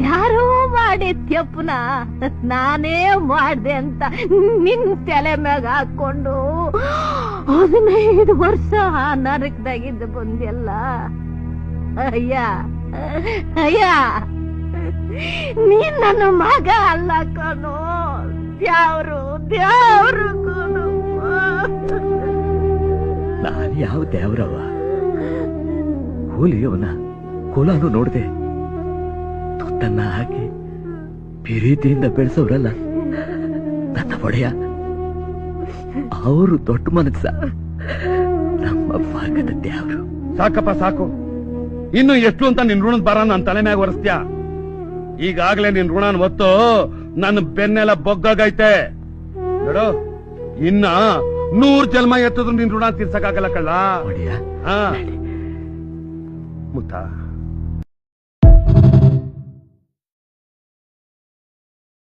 ಯಾರೋ ಮಾಡಿದ್ಯಪ್ಪನ ನಾನೇ ಮಾಡ್ದೆ ಅಂತ ನಿನ್ ತಲೆ ಮ್ಯಾಗ ಹಾಕೊಂಡು 15 ವರ್ಷ ನರಕದಾಗಿದ್ದು ಬಂದ್ಯಲ್ಲ. ಅಯ್ಯ ಅಯ್ಯ, ನೀನ್ ನನ್ನ ಮಗ ಅಲ್ಲ ಕಣೋ, ದ್ಯಾವ್ರು ದ್ಯಾವ್ರು ಕಣೋ. ನಾನು ಯಾವ ದೇವ್ರವ? ಹೋಲಿಯವನ ಕುಲಾನು ನೋಡ್ದೆ, ತುತ್ತನ್ನ ಹಾಕಿ ಪ್ರೀತಿಯಿಂದ ಬೆಳೆಸೋರಲ್ಲ ನನ್ನ ಒಡೆಯ. ಅವರು ದೊಡ್ಡ ಮನಸ್ಸ, ನಮ್ಮ ಭಾಗದ ದೇವ್ರು. ಸಾಕಪ್ಪ ಸಾಕು, ಇನ್ನು ಎಷ್ಟು ಅಂತ ನಿನ್ ಋಣದ ಬರ ನನ್ನ ತಲೆ ಮ್ಯಾಗ ಒರೆಸ್ತ್ಯಾ. ಈಗಾಗ್ಲೇ ನಿನ್ ಋಣನ್ ಹೊತ್ತು ನನ್ನ ಬೆನ್ನೆಲ್ಲ ಬೊಗ್ಗಾಗೈತೆ ನೋಡು. ಇನ್ನ 100 ಜನ್ಮ ಎತ್ತಿದ್ರು ನಿನ್ ಋಣ ತೀರ್ಸಕ್ಕಾಗಲ್ಲ ಕಳ್ಳ. ಒಡೆಯ ಮುತ್ತ